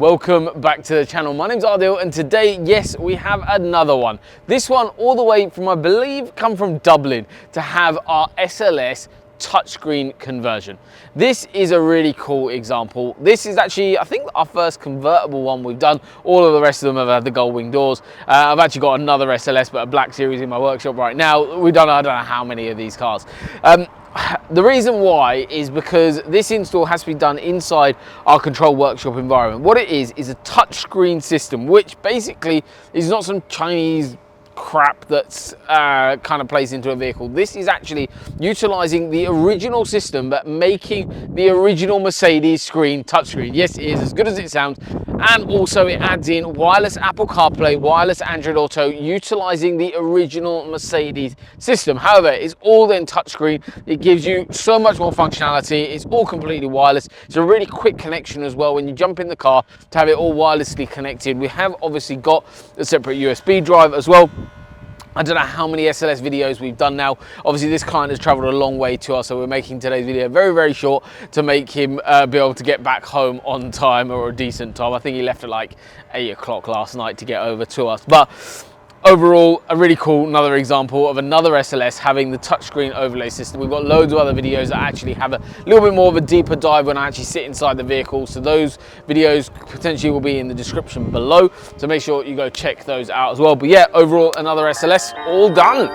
welcome back to the channel. My name's Ardil and today, yes, we have another one. This one all the way from, I believe, come from Dublin to have our SLS touchscreen conversion. This is a really cool example. This is actually, I think, our first convertible one we've done. All of the rest of them have had the gold wing doors. I've actually got another SLS, but a black series in my workshop right now. We've done, I don't know how many of these cars. The reason why is because this install has to be done inside our control workshop environment. What it is a touchscreen system, which basically is not some Chinese crap that's kind of placed into a vehicle. This is actually utilizing the original system, but making the original Mercedes screen touchscreen. Yes, it is as good as it sounds. And also it adds in wireless Apple CarPlay, wireless Android Auto, utilizing the original Mercedes system. However, it's all then touchscreen. It gives you so much more functionality. It's all completely wireless. It's a really quick connection as well when you jump in the car to have it all wirelessly connected. We have obviously got a separate USB drive as well. I don't know how many SLS videos we've done now. Obviously this client has traveled a long way to us, so we're making today's video very, very short to make him be able to get back home on time, or a decent time. I think he left at like 8 o'clock last night to get over to us. But overall, a really cool, another example of another SLS having the touchscreen overlay system. We've got loads of other videos that actually have a little bit more of a deeper dive when I actually sit inside the vehicle. So those videos potentially will be in the description below. So make sure you go check those out as well. But yeah, overall, another SLS all done.